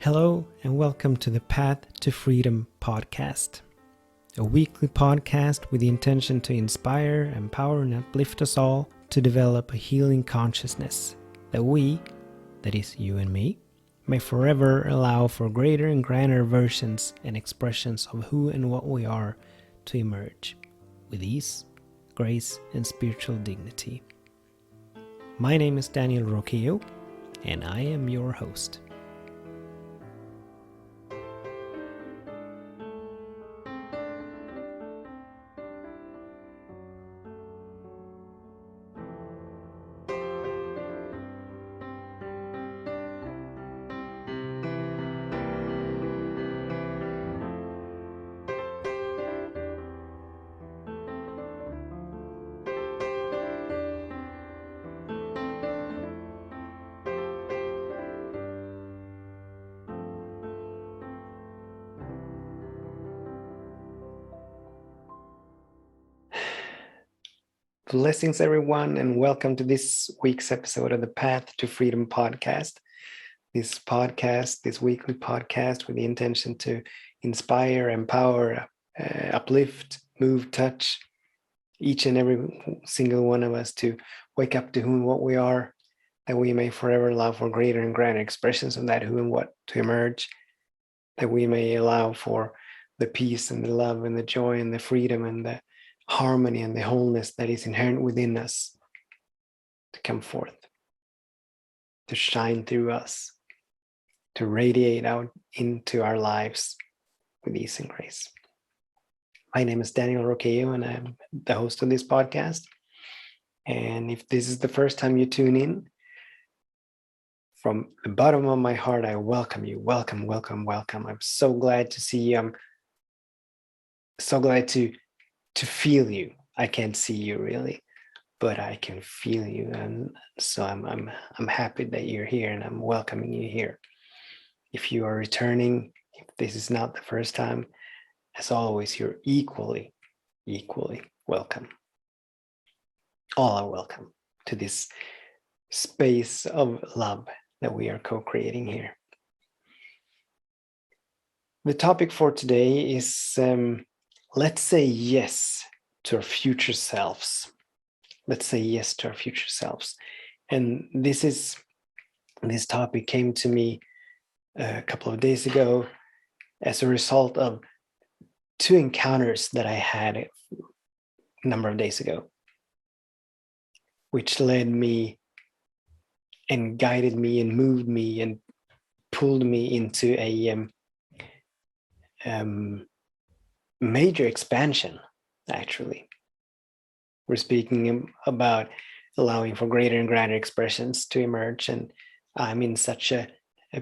Hello and welcome to the Path to Freedom podcast, a weekly podcast with the intention to inspire, empower, and uplift us all to develop a healing consciousness that we, that is you and me, may forever allow for greater and grander versions and expressions of who and what we are to emerge with ease, grace, and spiritual dignity. My name is Daniel Roquillo, and I am your host. Blessings, everyone, and welcome to this week's episode of the Path to Freedom podcast. This weekly podcast with the intention to inspire, empower, uplift, move, touch each and every single one of us to wake up to who and what we are, that we may forever allow for greater and grander expressions of that who and what to emerge, that we may allow for the peace and the love and the joy and the freedom and the harmony and the wholeness that is inherent within us to come forth, to shine through us, to radiate out into our lives with ease and grace. My name is Daniel Roquillo, and I'm the host of this podcast. And if this is the first time you tune in, from the bottom of my heart, I welcome you. Welcome, welcome, welcome. I'm so glad to see you. I'm so glad to feel you. I can't see you really, but I can feel you, and so I'm happy that you're here, and I'm welcoming you here. If you are returning, if this is not the first time, as always, you're equally welcome. All are welcome to this space of love that we are co-creating here. The topic for today is let's say yes to our future selves. Let's say yes to our future selves. And this topic came to me a couple of days ago as a result of two encounters that I had a number of days ago, which led me and guided me and moved me and pulled me into a major expansion. Actually, we're speaking about allowing for greater and grander expressions to emerge, and I'm in such a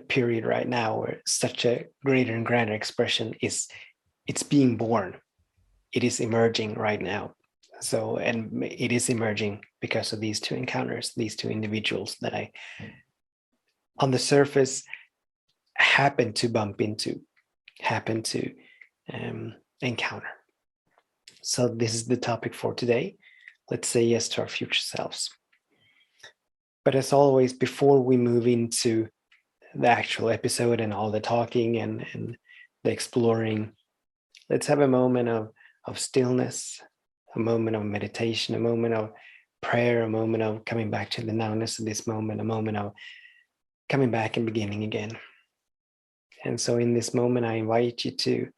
period right now where such a greater and grander expression it's being born. It is emerging right now. So, and it is emerging because of these two encounters, these two individuals that I on the surface happen to bump into, happen to encounter. So this is the topic for today. Let's say yes to our future selves. But as always, before we move into the actual episode and all the talking and the exploring, let's have a moment of stillness, a moment of meditation, a moment of prayer, a moment of coming back to the nowness of this moment, a moment of coming back and beginning again. And so in this moment, I invite you to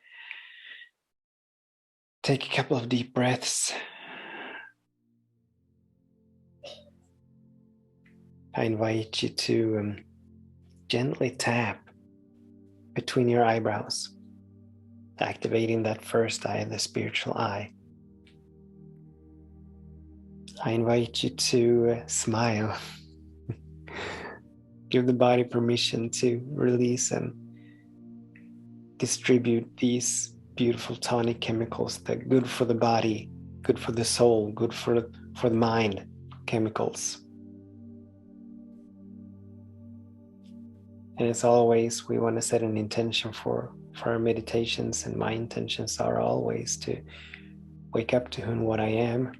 take a couple of deep breaths. I invite you to gently tap between your eyebrows, activating that first eye, the spiritual eye. I invite you to smile. Give the body permission to release and distribute these beautiful tonic chemicals that are good for the body, good for the soul, good for the mind chemicals. And as always, we want to set an intention for our meditations, and my intentions are always to wake up to who and what I am,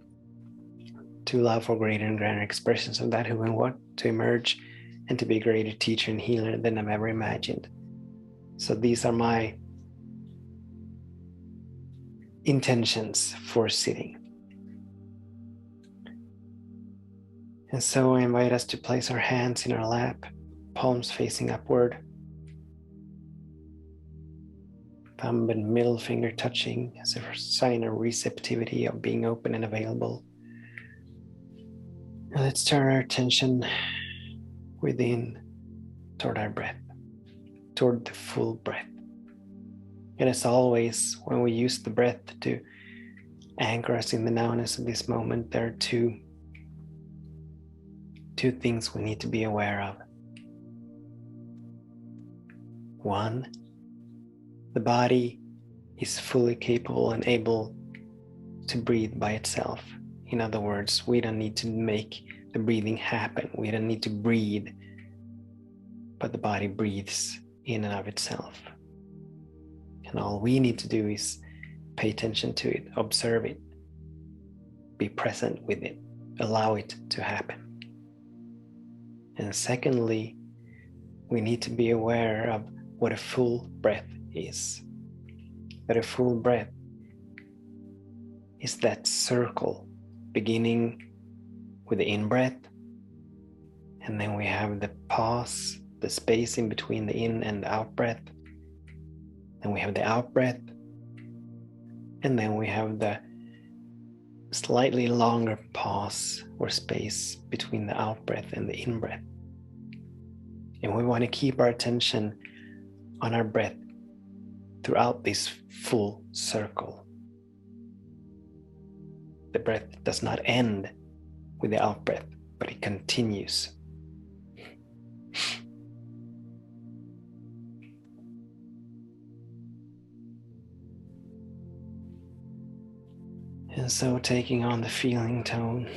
to allow for greater and grander expressions of that who and what to emerge, and to be a greater teacher and healer than I've ever imagined. So these are my intentions for sitting. And so I invite us to place our hands in our lap, palms facing upward, thumb and middle finger touching as a sign of receptivity, of being open and available. And let's turn our attention within toward our breath, toward the full breath. And as always, when we use the breath to anchor us in the nowness of this moment, there are two things we need to be aware of. One, the body is fully capable and able to breathe by itself. In other words, we don't need to make the breathing happen. We don't need to breathe, but the body breathes in and of itself. And all we need to do is pay attention to it, observe it, be present with it, allow it to happen. And secondly, we need to be aware of what a full breath is. That a full breath is that circle beginning with the in-breath, and then we have the pause, the space in between the in and the out-breath. Then we have the out-breath, and then we have the slightly longer pause or space between the out-breath and the in-breath. And we want to keep our attention on our breath throughout this full circle. The breath does not end with the out-breath, but it continues. And so taking on the feeling tone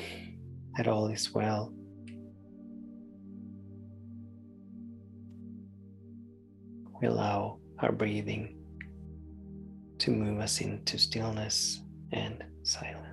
that all is well. We allow our breathing to move us into stillness and silence.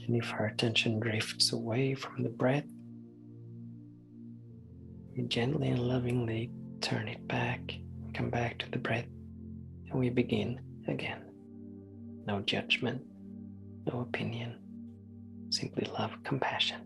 And if our attention drifts away from the breath, we gently and lovingly turn it back, come back to the breath, and we begin again. No judgment, no opinion, simply love, compassion.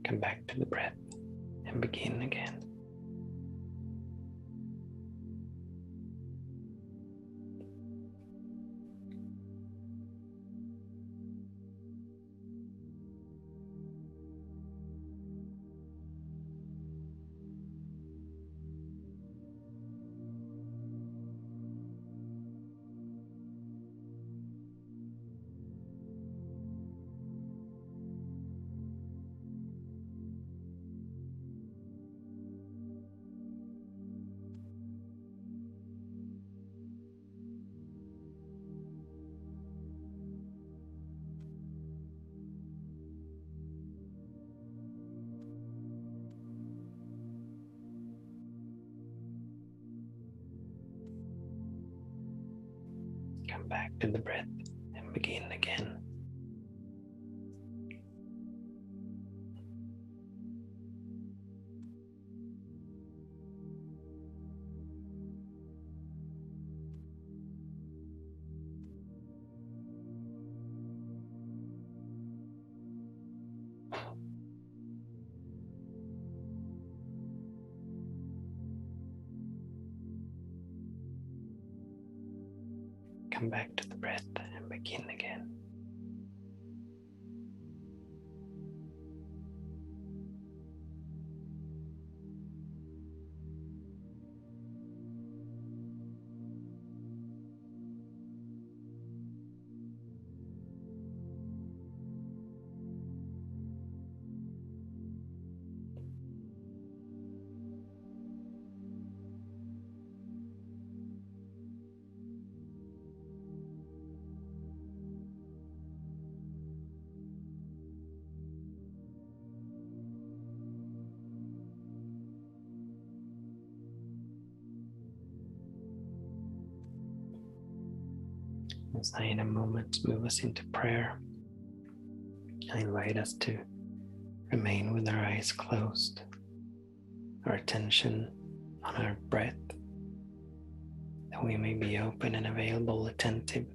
Come back to the breath and begin again. Come back to the breath and begin again. Come back to the breath and begin again. As I, in a moment, move us into prayer, I invite us to remain with our eyes closed, our attention on our breath, that we may be open and available, attentive,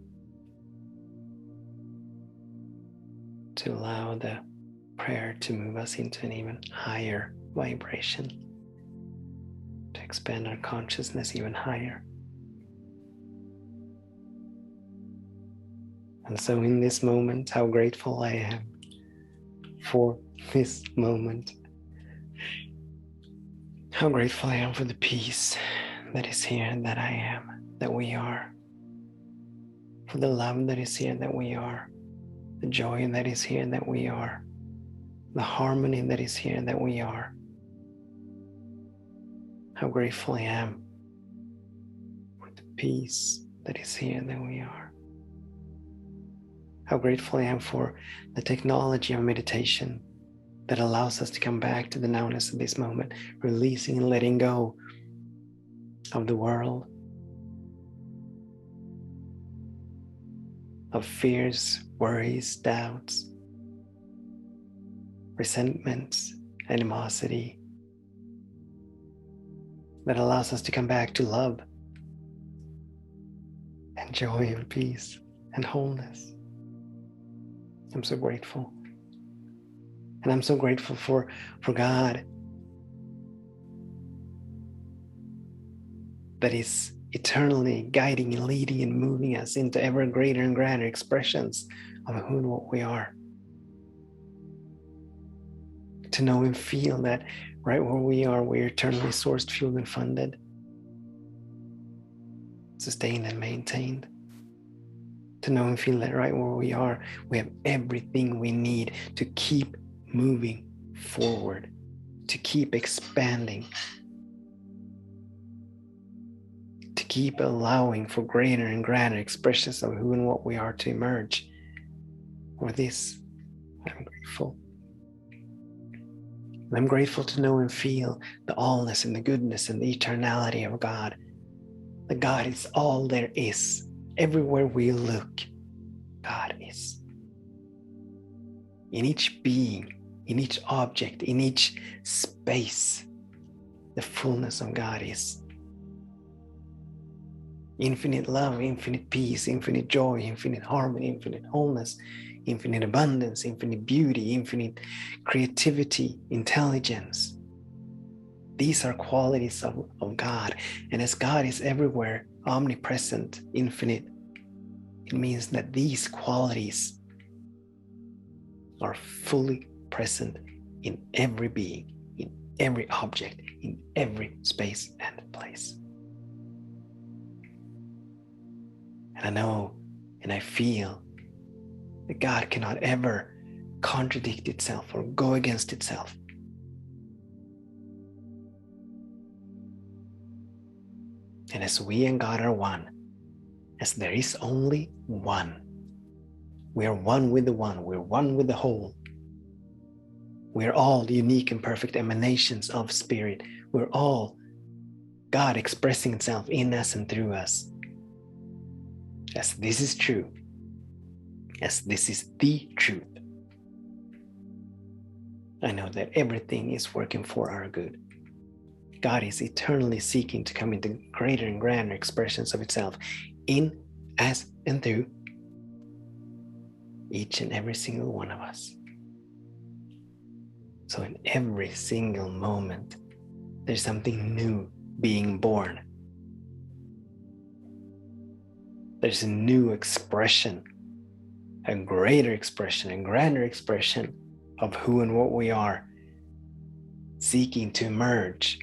to allow the prayer to move us into an even higher vibration, to expand our consciousness even higher. And so in this moment, how grateful I am for this moment. How grateful I am for the peace that is here and that I am, that we are. For the love that is here that we are. The joy that is here that we are. The harmony that is here that we are. How grateful I am for the peace that is here that we are. How grateful I am for the technology of meditation that allows us to come back to the nowness of this moment, releasing and letting go of the world, of fears, worries, doubts, resentments, animosity, that allows us to come back to love and joy and peace and wholeness. I'm so grateful. And I'm so grateful for God, that is eternally guiding and leading and moving us into ever greater and grander expressions of who and what we are. To know and feel that right where we are, we're eternally sourced, fueled, and funded, sustained and maintained. To know and feel that right where we are, we have everything we need to keep moving forward, to keep expanding, to keep allowing for greater and grander expressions of who and what we are to emerge. For this, I'm grateful. And I'm grateful to know and feel the allness and the goodness and the eternality of God. That God is all there is. Everywhere we look, God is. In each being, in each object, in each space, the fullness of God is. Infinite love, infinite peace, infinite joy, infinite harmony, infinite wholeness, infinite abundance, infinite beauty, infinite creativity, intelligence. These are qualities of God. And as God is everywhere, omnipresent, infinite, it means that these qualities are fully present in every being, in every object, in every space and place. And I know and I feel that God cannot ever contradict itself or go against itself. And as we and God are one, as there is only one, we are one with the one, we're one with the whole. We're all unique and perfect emanations of Spirit. We're all God expressing itself in us and through us. as this is true, as this is the truth, I know that everything is working for our good. God is eternally seeking to come into greater and grander expressions of itself in, as, and through each and every single one of us. So in every single moment, there's something new being born. There's a new expression, a greater expression, a grander expression of who and what we are, seeking to emerge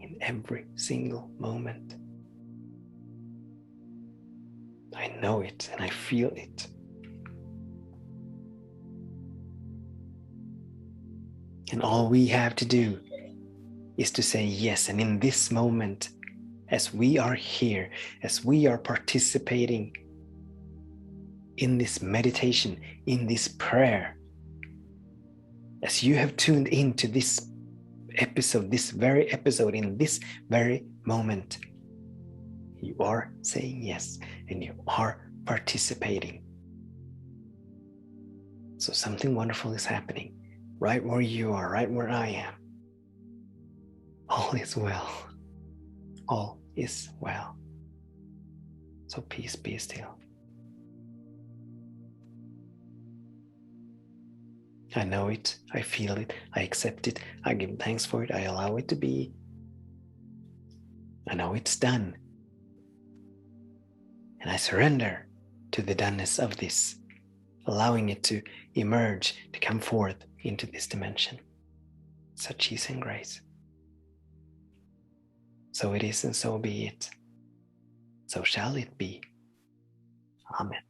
in every single moment. I know it and I feel it. And all we have to do is to say yes. And in this moment, as we are here, as we are participating in this meditation, in this prayer, as you have tuned into this episode, this very episode, in this very moment, you are saying yes and you are participating. So something wonderful is happening right where you are, right where I am. All is well. All is well. So peace, be still. I know it, I feel it, I accept it, I give thanks for it, I allow it to be. I know it's done. And I surrender to the doneness of this, allowing it to emerge, to come forth into this dimension. Such ease and grace. So it is, and so be it. So shall it be. Amen.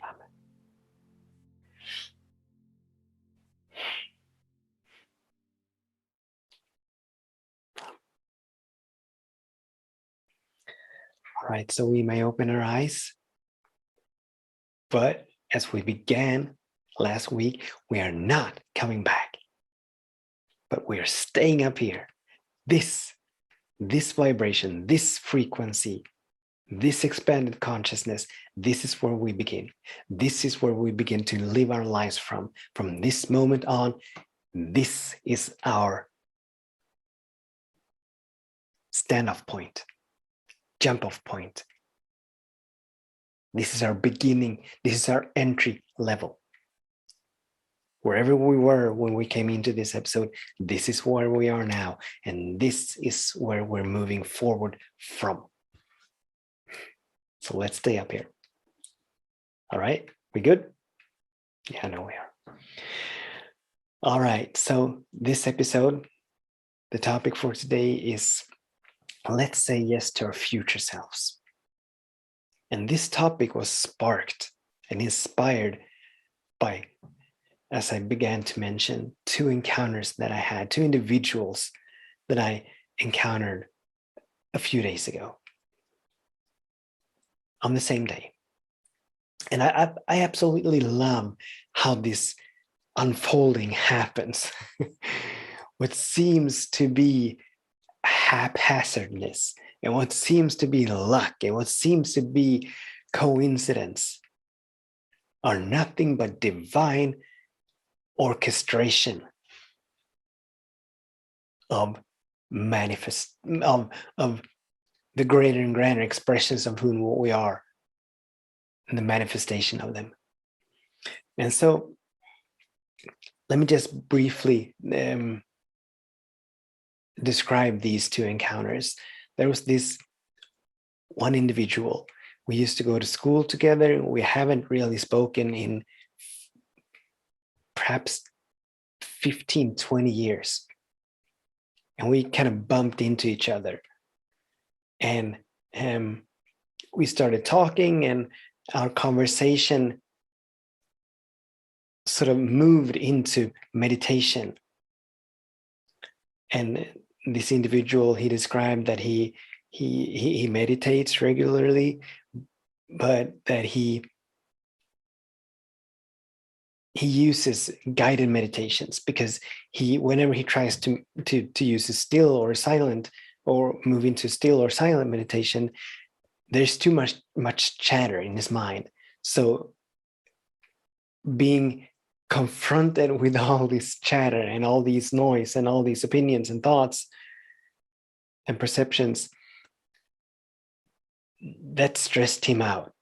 Amen. All right, so we may open our eyes. But as we began last week, we are not coming back. But we are staying up here. This vibration, this frequency, this expanded consciousness, this is where we begin. This is where we begin to live our lives from. From this moment on, this is our stand-off point, jump-off point. This is our beginning. This is our entry level. Wherever we were when we came into this episode, this is where we are now. And this is where we're moving forward from. So let's stay up here. All right, we good? Yeah, no, we are. All right, so this episode, the topic for today is, let's say yes to our future selves. And this topic was sparked and inspired by, as I began to mention, two encounters that I had, two individuals that I encountered a few days ago on the same day. And I absolutely love how this unfolding happens. What seems to be haphazardness and what seems to be luck and what seems to be coincidence are nothing but divine orchestration of of the greater and grander expressions of who and what we are and the manifestation of them. And so let me just briefly describe these two encounters. There was this one individual. We used to go to school together. We haven't really spoken in perhaps 15, 20 years. And we kind of bumped into each other. And we started talking, and our conversation sort of moved into meditation. And this individual, he described that he meditates regularly, but that he uses guided meditations because whenever he tries to use a still or silent or move into still or silent meditation, there's too much chatter in his mind. So being confronted with all this chatter and all these noise and all these opinions and thoughts and perceptions, that stressed him out.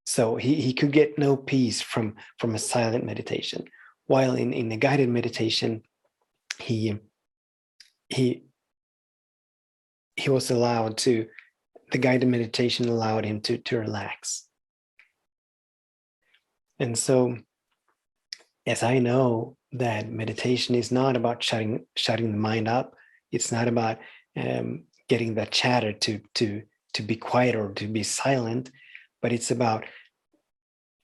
So he could get no peace from a silent meditation. While in the guided meditation, he was allowed to, the guided meditation allowed him to relax. And so, as I know that meditation is not about shutting the mind up, it's not about getting that chatter to be quiet or to be silent, but it's about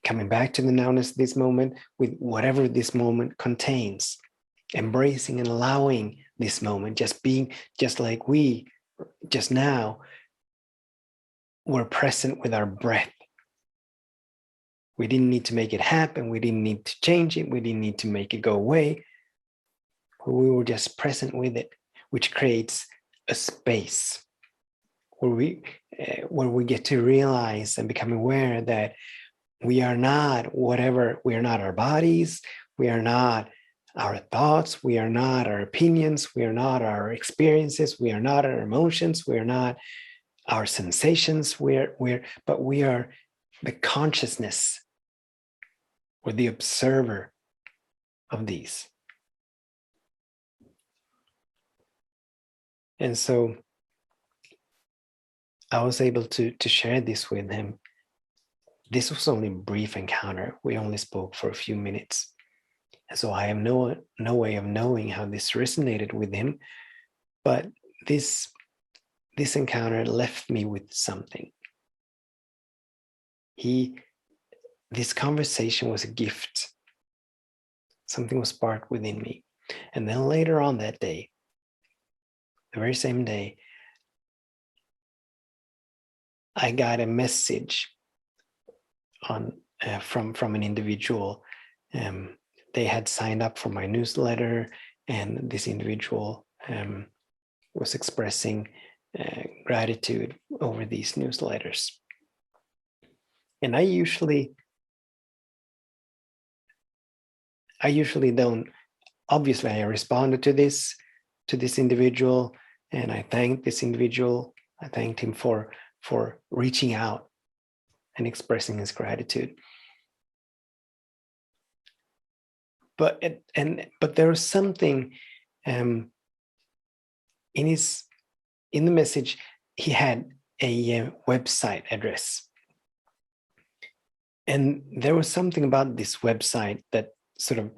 coming back to the nowness of this moment with whatever this moment contains, embracing and allowing this moment, just being, just like we just now were present with our breath. We didn't need to make it happen. We didn't need to change it. We didn't need to make it go away. We were just present with it, which creates a space where we get to realize and become aware that we are not whatever, we are not our bodies, we are not our thoughts, we are not our opinions, we are not our experiences, we are not our emotions, we are not our sensations, but we are the consciousness or the observer of these. And so I was able to share this with him. This was only a brief encounter. We only spoke for a few minutes. And so I have no way of knowing how this resonated with him. But this encounter left me with something. This conversation was a gift. Something was sparked within me. And then later on that day, the very same day, I got a message from an individual. They had signed up for my newsletter, and this individual was expressing gratitude over these newsletters. And I usually don't. Obviously, I responded to this individual, and I thanked this individual. I thanked him for reaching out and expressing his gratitude. But there was something in the message. He had a website address, and there was something about this website that sort of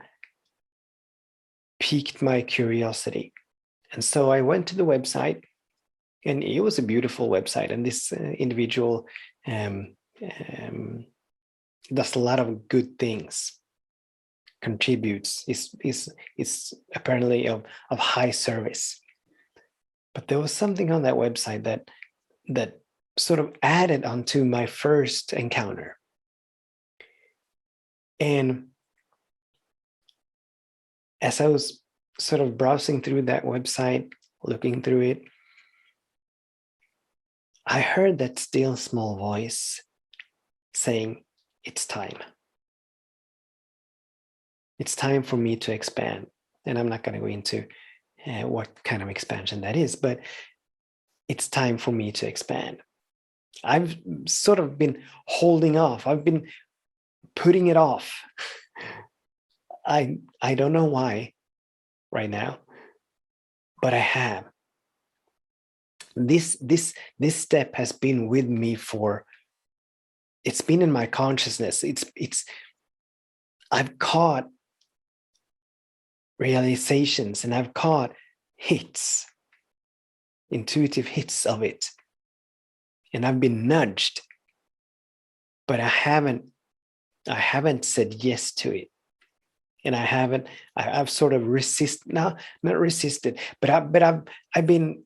piqued my curiosity. And so I went to the website, and it was a beautiful website. And this individual does a lot of good things, contributes, is apparently of high service. But there was something on that website that sort of added onto my first encounter. And as I was sort of browsing through that website, looking through it, I heard that still small voice saying, "It's time. It's time for me to expand." And I'm not going to go into what kind of expansion that is, but it's time for me to expand. I've sort of been holding off. I've been putting it off. I don't know why right now, but I have. This step has been with me it's been in my consciousness. I've caught realizations, and I've caught hits, intuitive hits of it. And I've been nudged, but I haven't said yes to it. And I've sort of not resisted, but I've been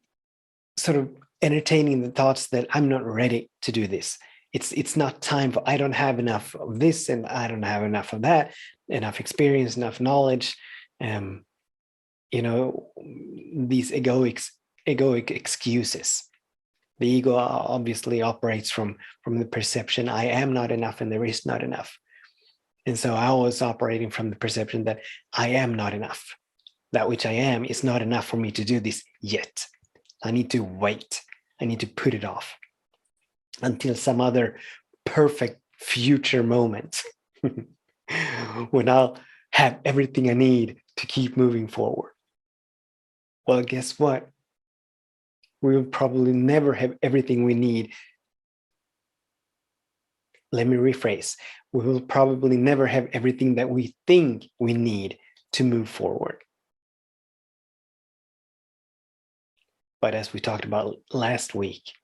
sort of entertaining the thoughts that I'm not ready to do this. It's not time for, I don't have enough of this, and I don't have enough of that, enough experience, enough knowledge. These egoic excuses, The ego obviously operates from the perception, I am not enough and there is not enough. And so I was operating from the perception that I am not enough. That which I am is not enough for me to do this yet. I need to wait. I need to put it off until some other perfect future moment when I'll have everything I need to keep moving forward. Well, guess what? We will probably never have everything we need. Let me rephrase. We will probably never have everything that we think we need to move forward. But as we talked about last week,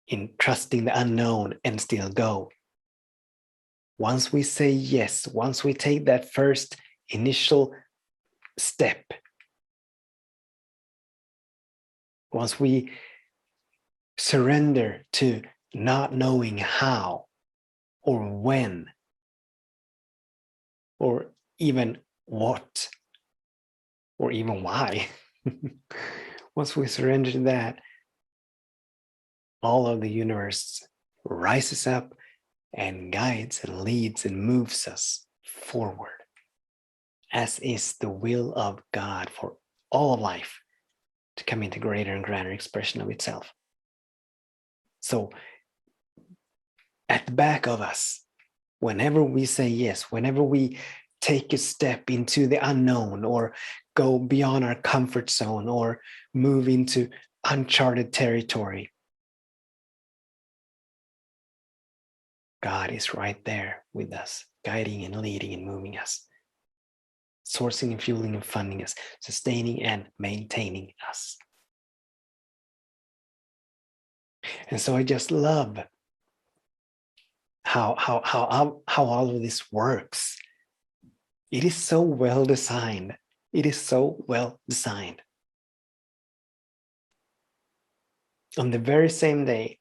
in trusting the unknown and still go, once we say yes, once we take that first initial step, once we surrender to not knowing how or when or even what or even why, once we surrender to that, all of the universe rises up and guides and leads and moves us forward, as is the will of God for all of life to come into greater and greater expression of itself. So at the back of us, whenever we say yes, whenever we take a step into the unknown or go beyond our comfort zone or move into uncharted territory, God is right there with us, guiding and leading and moving us, sourcing and fueling and funding us, sustaining and maintaining us. And so I just love how all of this works. It is so well designed. It is so well designed. On the very same day,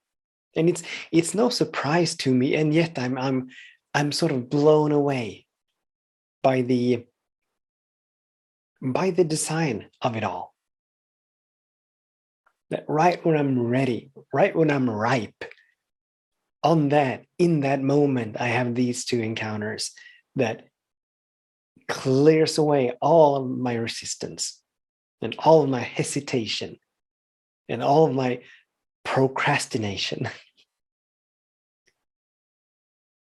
and it's no surprise to me, and yet I'm sort of blown away by the design of it all. That right when I'm ready, right when I'm ripe, in that moment, I have these two encounters that clears away all of my resistance and all of my hesitation and all of my procrastination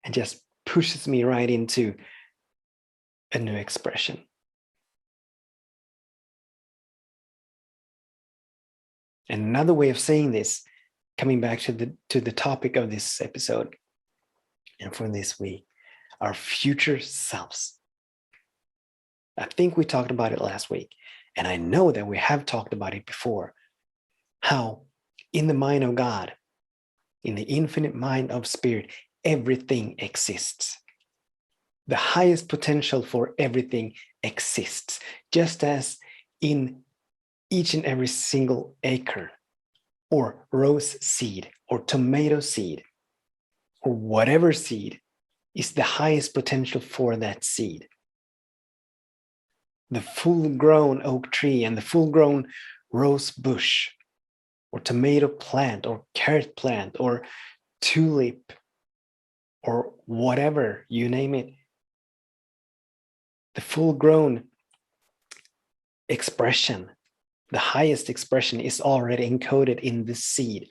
and just pushes me right into a new expression. And another way of saying this, coming back to the topic of this episode and for this week, our future selves. I think we talked about it last week, and I know that we have talked about it before, how in the mind of God, in the infinite mind of Spirit, everything exists. The highest potential for everything exists, just as in each and every single acre or rose seed or tomato seed or whatever seed is the highest potential for that seed. The full-grown oak tree and the full-grown rose bush or tomato plant or carrot plant or tulip or whatever, you name it, the full-grown expression, the highest expression is already encoded in the seed.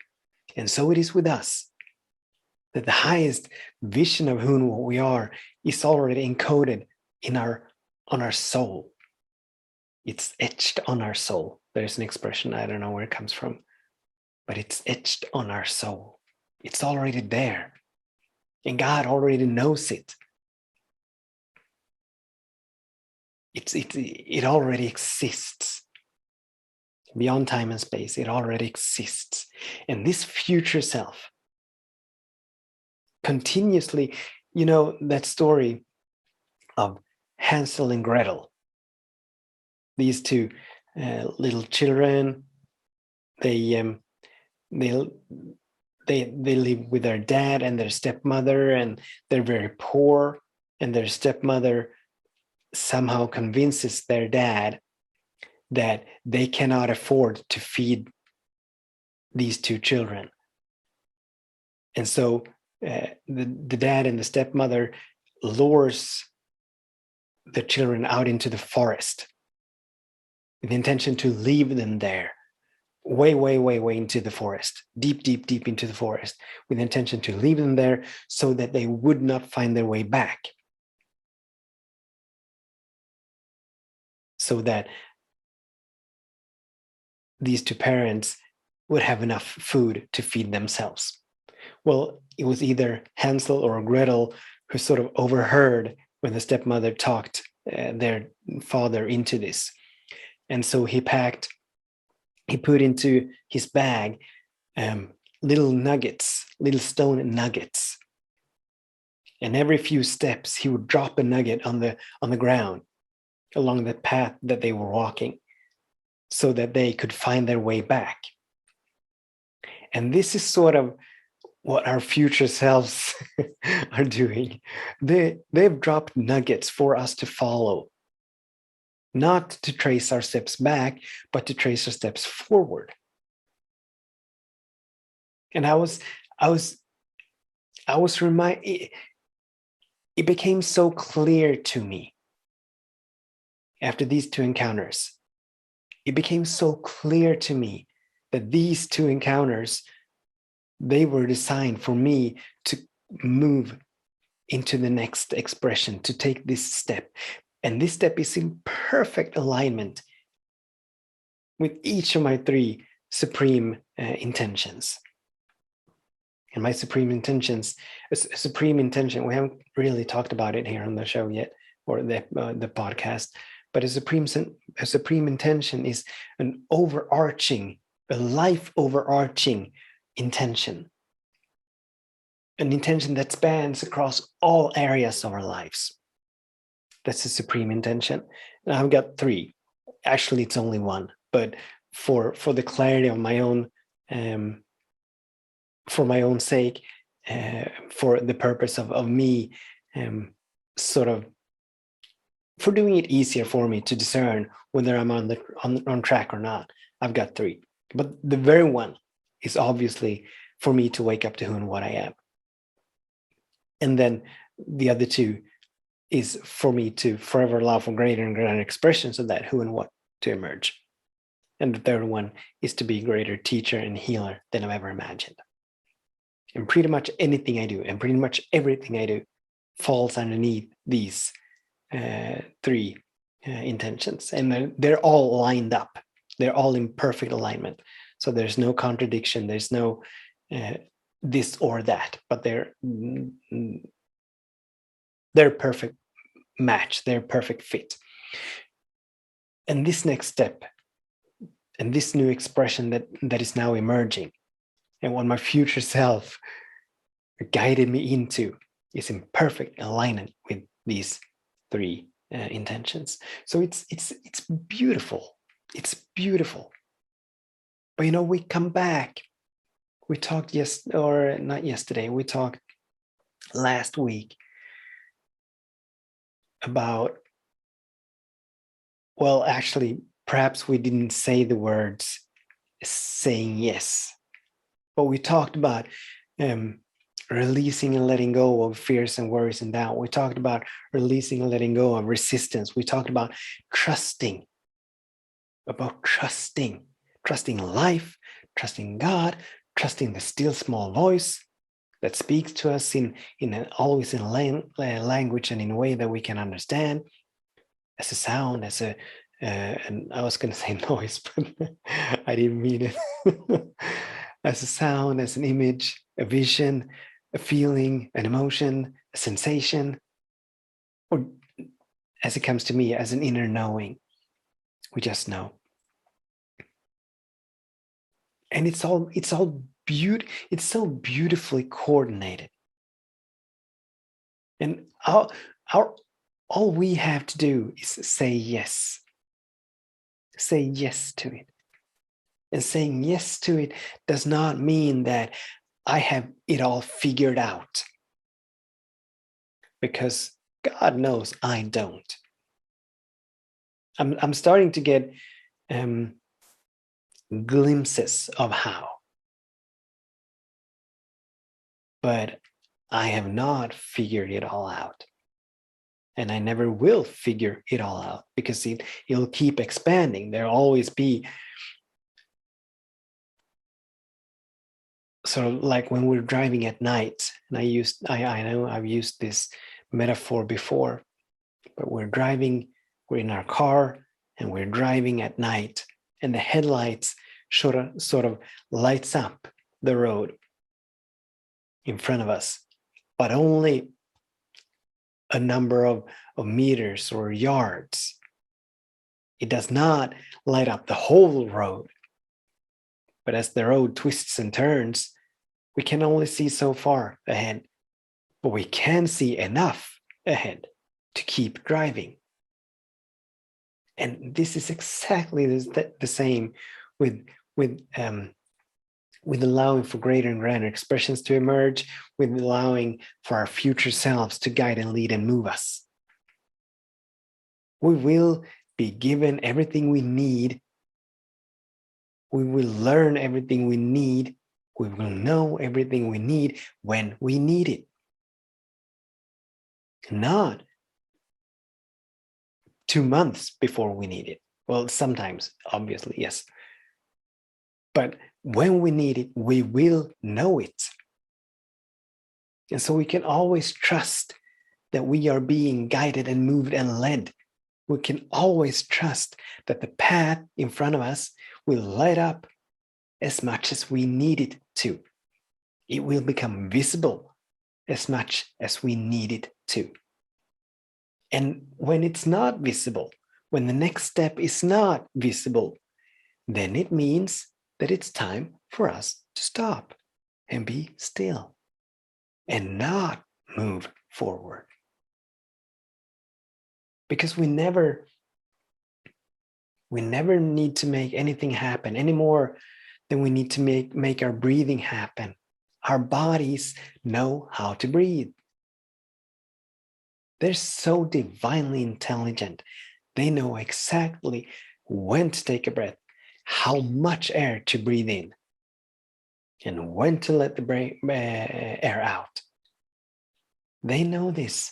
And so it is with us, that the highest vision of who we are is already encoded on our soul. It's etched on our soul. There's an expression, I don't know where it comes from, but it's etched on our soul. It's already there. And God already knows it. It already exists. Beyond time and space, it already exists. And this future self continuously, that story of Hansel and Gretel, these two little children, they live with their dad and their stepmother, and they're very poor, and their stepmother somehow convinces their dad that they cannot afford to feed these two children. And so the dad and the stepmother lures the children out into the forest with the intention to leave them there, way, way, way, way into the forest, deep, deep, deep into the forest, with the intention to leave them there so that they would not find their way back. So that these two parents would have enough food to feed themselves. Well, it was either Hansel or Gretel who sort of overheard when the stepmother talked their father into this. And so he put into his bag little nuggets, little stone nuggets. And every few steps, he would drop a nugget on the ground along the path that they were walking so that they could find their way back. And this is sort of what our future selves are doing. They've dropped nuggets for us to follow, not to trace our steps back, but to trace our steps forward. And I was reminded, it became so clear to me after these two encounters. It became so clear to me that these two encounters, they were designed for me to move into the next expression, to take this step. And this step is in perfect alignment with each of my three supreme intentions. And my supreme intentions, a supreme intention, we haven't really talked about it here on the show yet, or the podcast, but a supreme intention is an overarching, a life overarching intention. An intention that spans across all areas of our lives. That's a supreme intention. And I've got three. Actually, it's only one, but for the clarity of my own, for my own sake, for the purpose of me, sort of, for doing it easier for me to discern whether I'm on track or not, I've got three. But the very one is obviously for me to wake up to who and what I am. And then the other two is for me to forever allow for greater and greater expressions of that who and what to emerge. And the third one is to be a greater teacher and healer than I've ever imagined. And pretty much anything I do and pretty much everything I do falls underneath these three intentions. And they're all lined up. They're all in perfect alignment. So there's no contradiction. There's no this or that, but they're perfect match. They're perfect fit. And this next step and this new expression that is now emerging and what my future self guided me into is in perfect alignment with these three intentions. So it's beautiful. It's beautiful. But we come back. We talked not yesterday. We talked last week about, well, actually, perhaps we didn't say the words saying yes, but we talked about releasing and letting go of fears and worries and doubt. We talked about releasing and letting go of resistance. We talked about trusting life, trusting God, trusting the still small voice that speaks to us always in language and in a way that we can understand, as a sound, as a and I was going to say noise, but I didn't mean it. As a sound, as an image, a vision, a feeling, an emotion, a sensation, or as it comes to me, as an inner knowing. We just know. And it's so beautifully coordinated. And all we have to do is say yes. Say yes to it. And saying yes to it does not mean that I have it all figured out. Because God knows I don't. I'm starting to get glimpses of how. but I have not figured it all out. And I never will figure it all out because it'll keep expanding. There'll always be sort of like when we're driving at night, and I know I've used this metaphor before, but we're in our car and we're driving at night, and the headlights sort of lights up the road in front of us, but only a number of meters or yards. It does not light up the whole road. But as the road twists and turns, we can only see so far ahead, but we can see enough ahead to keep driving. And this is exactly the same with allowing for greater and greater expressions to emerge, with allowing for our future selves to guide and lead and move us. We will be given everything we need. We will learn everything we need. We will know everything we need when we need it. Not 2 months before we need it. Well, sometimes, obviously, yes. But when we need it, we will know it. And so we can always trust that we are being guided and moved and led. We can always trust that the path in front of us will light up as much as we need it to. It will become visible as much as we need it to. And when it's not visible, when the next step is not visible, then it means that it's time for us to stop and be still and not move forward. Because we never need to make anything happen any more than we need to make our breathing happen. Our bodies know how to breathe. They're so divinely intelligent. They know exactly when to take a breath, how much air to breathe in, and when to let the air out. They know this.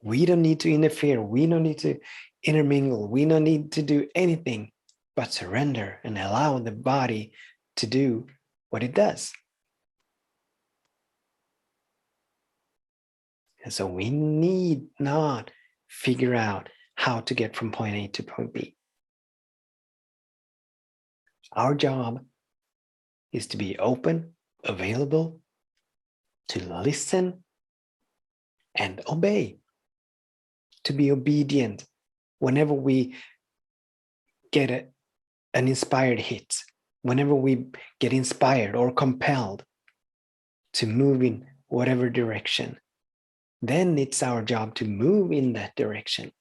We don't need to interfere. We don't need to intermingle. We don't need to do anything but surrender and allow the body to do what it does. And so we need not figure out how to get from point A to point B. Our job is to be open, available, to listen and obey, to be obedient whenever we get an inspired hit, whenever we get inspired or compelled to move in whatever direction. Then it's our job to move in that direction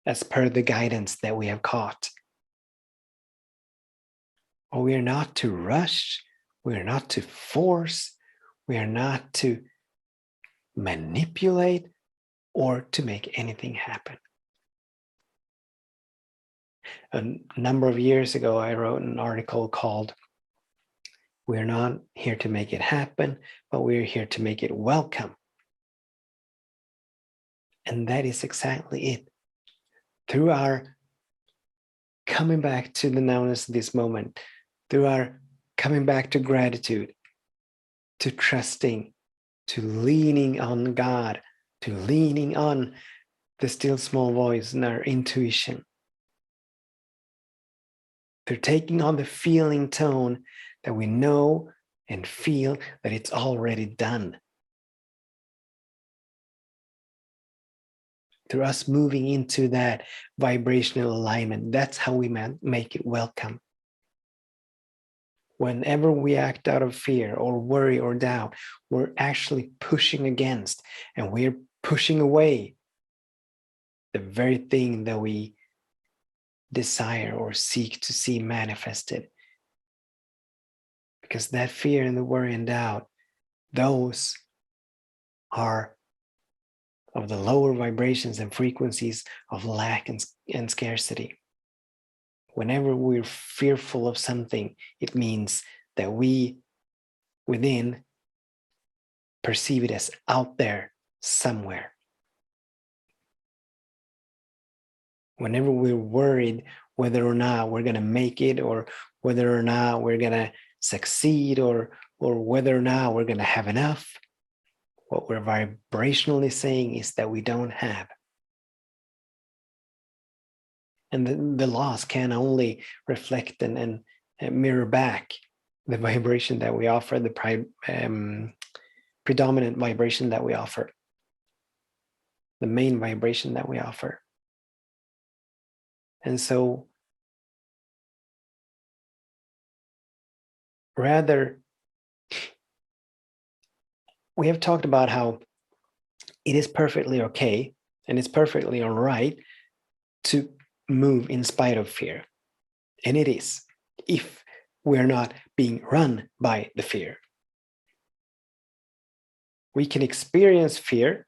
as per the guidance that we have caught. But we are not to rush, we are not to force, we are not to manipulate or to make anything happen. A number of years ago, I wrote an article called "We're not here to make it happen, but we're here to make it welcome." And that is exactly it. Through our coming back to the nowness of this moment, through our coming back to gratitude, to trusting, to leaning on God, to leaning on the still small voice and our intuition. They're taking on the feeling tone that we know and feel that it's already done. Through us moving into that vibrational alignment, that's how we make it welcome. Whenever we act out of fear or worry or doubt, we're actually pushing against and we're pushing away the very thing that we desire or seek to see manifested. Because that fear and the worry and doubt, those are of the lower vibrations and frequencies of lack and scarcity. Whenever we're fearful of something, it means that we within perceive it as out there somewhere. Whenever we're worried whether or not we're going to make it, or whether or not we're going to succeed, or whether or not we're going to have enough, what we're vibrationally saying is that we don't have. And the laws can only reflect and mirror back the vibration that we offer, the predominant vibration that we offer, the main vibration that we offer. And so rather, we have talked about how it is perfectly okay and it's perfectly all right to move in spite of fear. And it is, if we're not being run by the fear. We can experience fear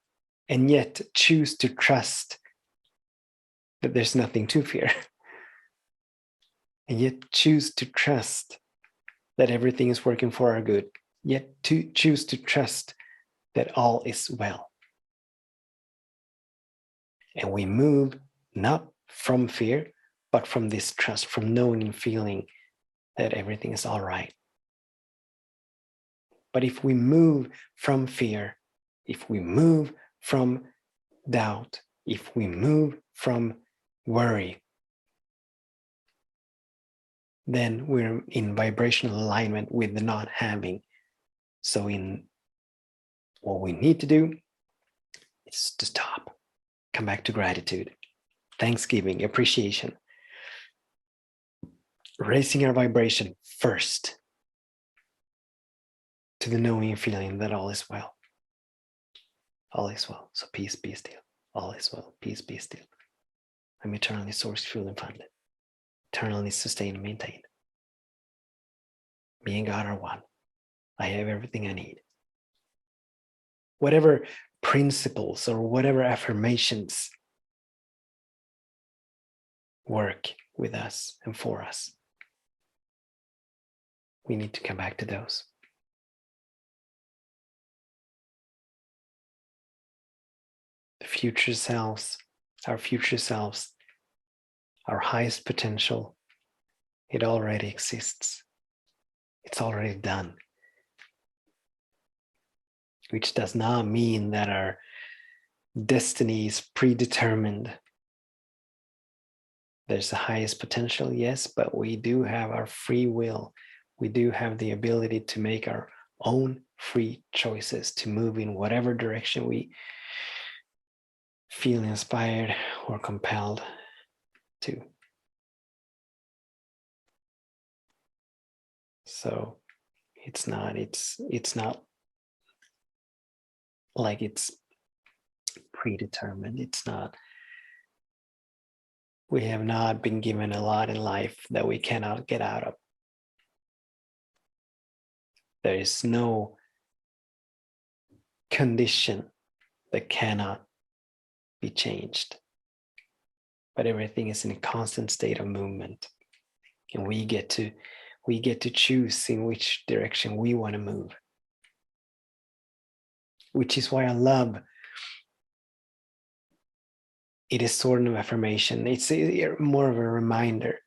and yet choose to trust that there's nothing to fear. And yet choose to trust that everything is working for our good. Yet to choose to trust that all is well. And we move not from fear, but from this trust, from knowing and feeling that everything is all right. But if we move from fear, if we move from doubt, if we move from worry, then we're in vibrational alignment with the not having. So in what we need to do is to stop, come back to gratitude, thanksgiving, appreciation, raising our vibration first to the knowing and feeling that all is well. All is well. So peace, be still. All is well. Peace, be still. I'm eternally sourced, fueled, and funded. Eternally sustained and maintained. Me and God are one. I have everything I need. Whatever principles or whatever affirmations work with us and for us, we need to come back to those. The future selves, our future selves, our highest potential, it already exists. It's already done. Which does not mean that our destiny is predetermined. There's the highest potential, yes, but we do have our free will. We do have the ability to make our own free choices to move in whatever direction we feel inspired or compelled to. So it's not like it's predetermined. It's not. We have not been given a lot in life that we cannot get out of. There is no condition that cannot be changed. But everything is in a constant state of movement. And we get to choose in which direction we want to move. Which is why I love it is sort of affirmation. It's more of a reminder.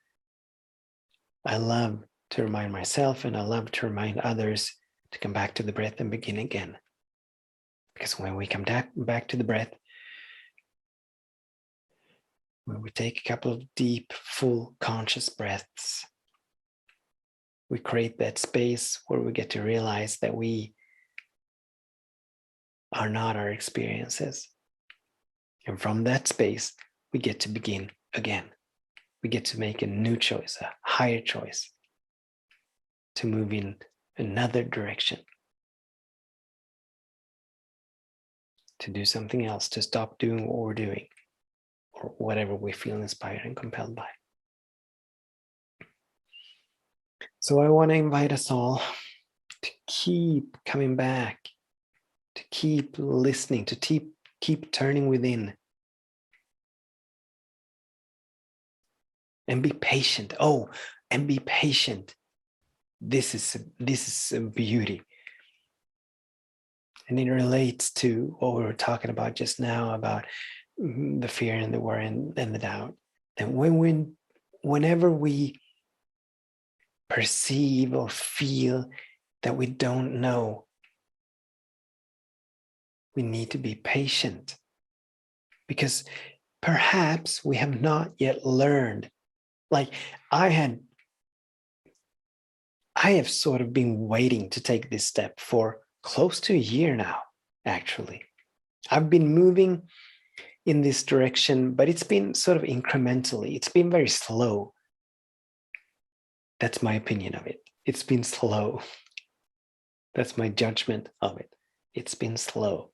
I love to remind myself and I love to remind others to come back to the breath and begin again. Because when we come back to the breath, when we take a couple of deep, full, conscious breaths, we create that space where we get to realize that we are not our experiences. And from that space, we get to begin again. We get to make a new choice, a higher choice, to move in another direction, to do something else, to stop doing what we're doing, or whatever we feel inspired and compelled by. So I want to invite us all to keep coming back, to keep listening, to keep turning within. And be patient. Oh, and be patient. This is a beauty. And it relates to what we were talking about just now about the fear and the worry and the doubt. And whenever we perceive or feel that we don't know, we need to be patient, because perhaps we have not yet learned. Like I have sort of been waiting to take this step for close to a year now, actually. I've been moving in this direction, but it's been sort of incrementally. It's been very slow. That's my opinion of it. It's been slow. That's my judgment of it. It's been slow.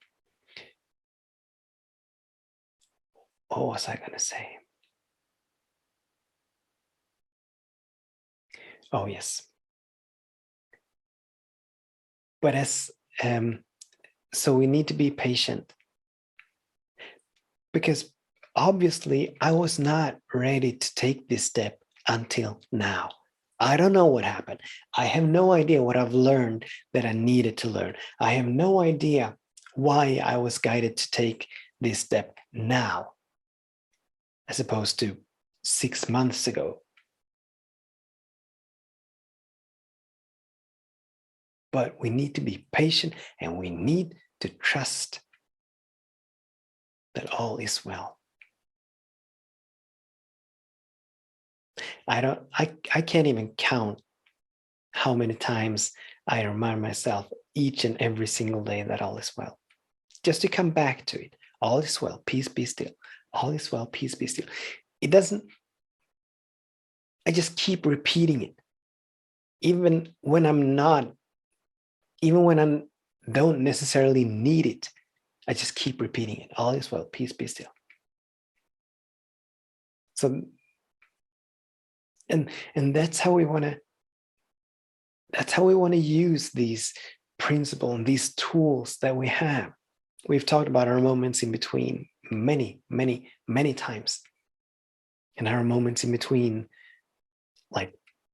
What was I going to say? Oh, yes. But so we need to be patient, because obviously I was not ready to take this step until now. I don't know what happened. I have no idea what I've learned that I needed to learn. I have no idea why I was guided to take this step now, as opposed to 6 months ago. But we need to be patient, and we need to trust that all is well. I can't even count how many times I remind myself each and every single day that all is well. Just to come back to it. All is well, peace be still. All is well, peace be still. It doesn't, I just keep repeating it. Even when I don't necessarily need it, I just keep repeating it. All is well, peace be still. So, and that's how we want to use these principles and these tools that we have. We've talked about our moments in between many, many, many times. And our moments in between, like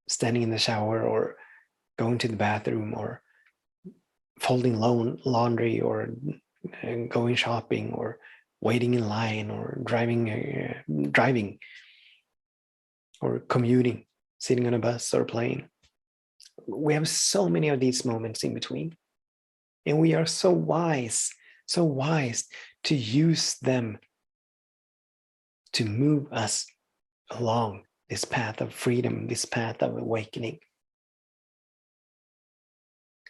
standing in the shower or going to the bathroom or folding laundry or going shopping or waiting in line or driving or commuting, sitting on a bus or plane. We have so many of these moments in between, and we are so wise to use them to move us along this path of freedom, this path of awakening,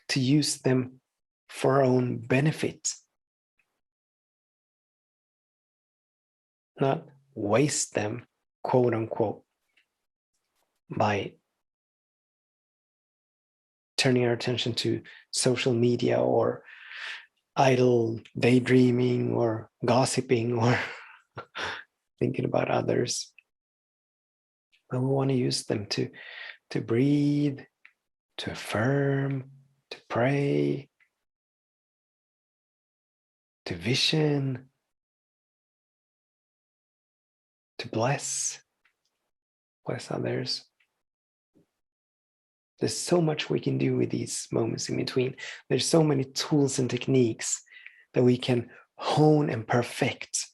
to use them for our own benefit, not waste them, quote unquote, by turning our attention to social media or idle daydreaming or gossiping or thinking about others. But we want to use them to breathe, to affirm, to pray, to vision, to bless others. There's so much we can do with these moments in between. There's so many tools and techniques that we can hone and perfect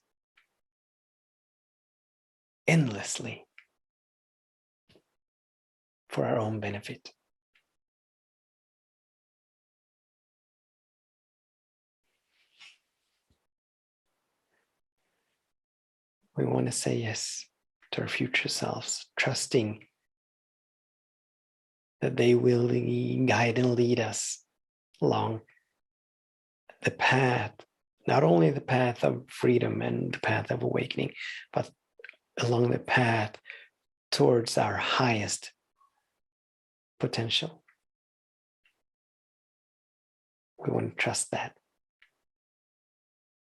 endlessly for our own benefit. We want to say yes to our future selves, trusting that they will guide and lead us along the path, not only the path of freedom and the path of awakening, but along the path towards our highest potential. We want to trust that,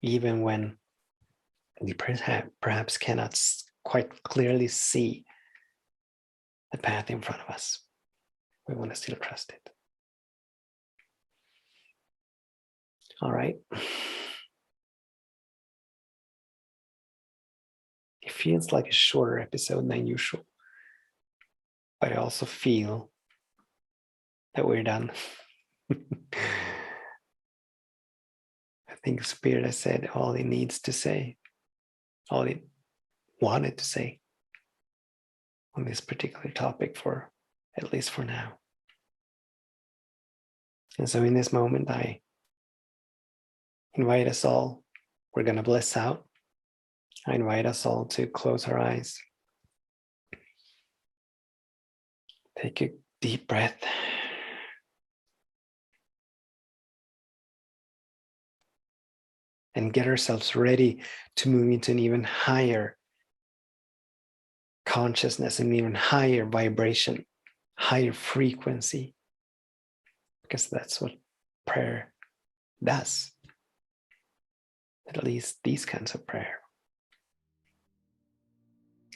even when we perhaps cannot quite clearly see the path in front of us. We want to still trust it. All right. It feels like a shorter episode than usual, but I also feel that we're done. think Spirit has said all it needs to say, all it wanted to say on this particular topic, for at least for now. And so in this moment, I invite us all, we're going to bless out. I invite us all to close our eyes. Take a deep breath. And get ourselves ready to move into an even higher consciousness, an even higher vibration, higher frequency, because that's what prayer does. At least these kinds of prayer.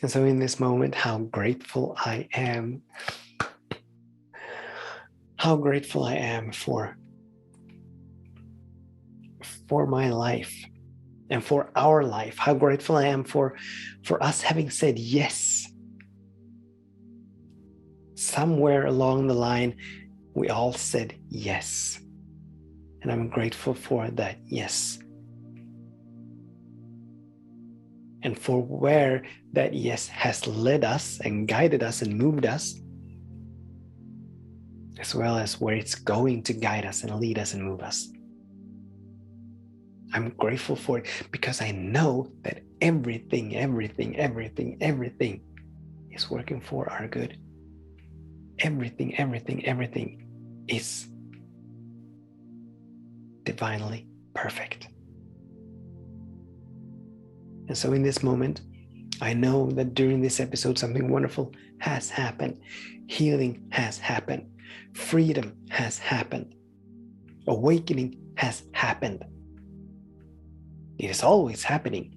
And so in this moment, how grateful I am. How grateful I am for my life and for our life. How grateful I am for us having said yes. Somewhere along the line, we all said yes. And I'm grateful for that yes. And for where that yes has led us and guided us and moved us, as well as where it's going to guide us and lead us and move us. I'm grateful for it because I know that everything is working for our good. Everything is divinely perfect. And so in this moment, I know that during this episode, something wonderful has happened. Healing has happened. Freedom has happened. Awakening has happened. It is always happening.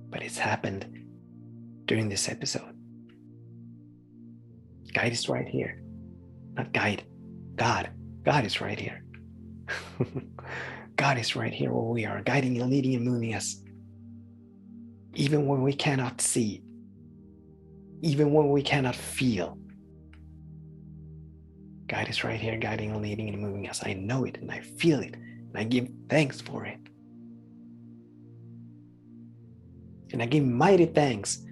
But it's happened during this episode. Guide is right here. Not guide. God. God is right here. God is right here where we are, guiding and leading and moving us. Even when we cannot see. Even when we cannot feel. God is right here, guiding and leading and moving us. I know it and I feel it. And I give thanks for it. And I give mighty thanks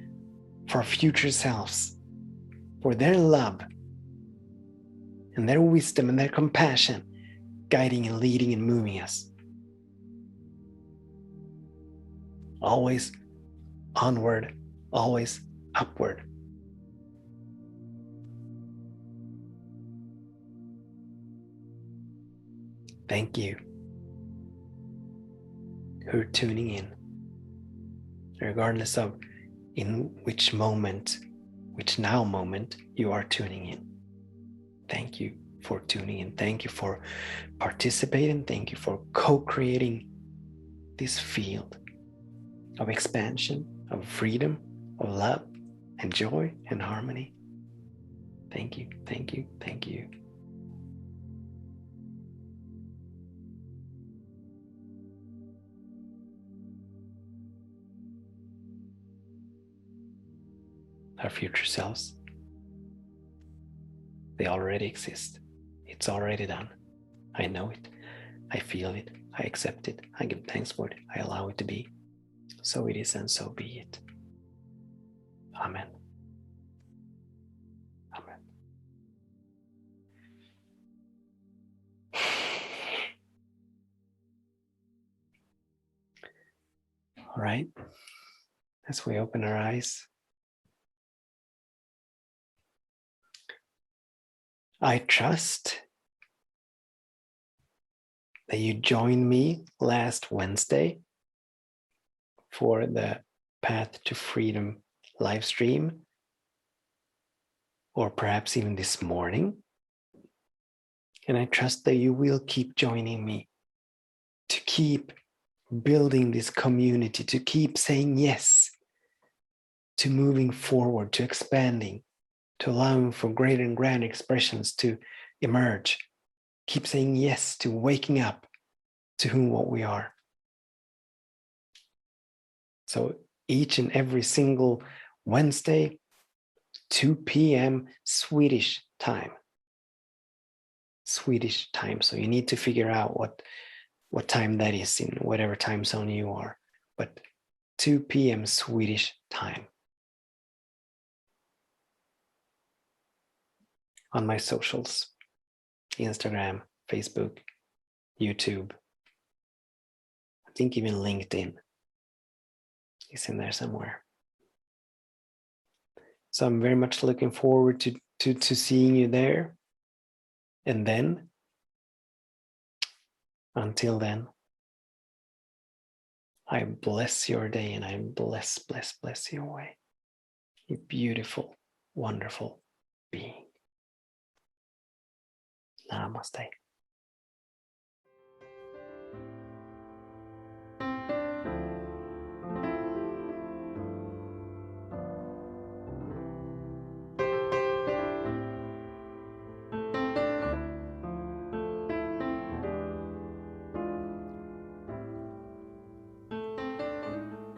for our future selves, for their love and their wisdom and their compassion, guiding and leading and moving us. Always onward, always upward. Thank you who are tuning in, regardless of in which moment, which now moment you are tuning in. Thank you for tuning in. Thank you for participating. Thank you for co-creating this field of expansion, of freedom, of love, and joy and harmony. Thank you, thank you, thank you. Our future selves, they already exist. It's already done. I know it. I feel it. I accept it. I give thanks for it. I allow it to be. So it is and so be it. Amen. Amen. All right. As we open our eyes, I trust that you joined me last Wednesday for the Path to Freedom live stream, or perhaps even this morning. And I trust that you will keep joining me to keep building this community, to keep saying yes, to moving forward, to expanding, to allowing for greater and grander expressions to emerge. Keep saying yes to waking up to whom what we are. So each and every single Wednesday, 2 p.m. Swedish time, Swedish time. So you need to figure out what time that is in whatever time zone you are. But 2 p.m. Swedish time. On my socials, Instagram, Facebook, YouTube. I think even LinkedIn is in there somewhere. So I'm very much looking forward to seeing you there. And then, until then, I bless your day and I bless your way. You beautiful, wonderful being. Namaste.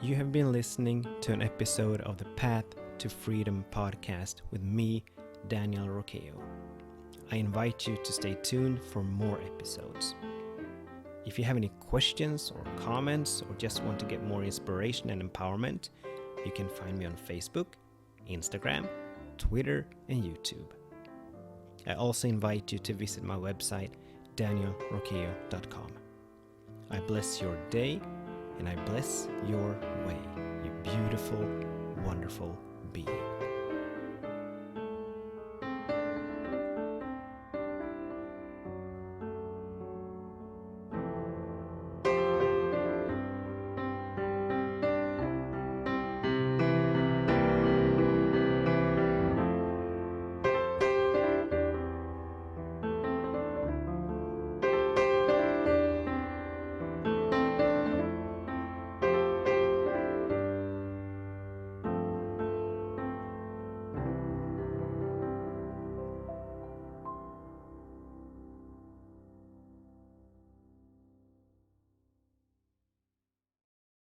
You have been listening to an episode of the Path to Freedom podcast with me, Daniel Roqueo. I invite you to stay tuned for more episodes. If you have any questions or comments or just want to get more inspiration and empowerment, you can find me on Facebook, Instagram, Twitter, and YouTube. I also invite you to visit my website, danielroqueo.com. I bless your day and I bless your way, you beautiful, wonderful being.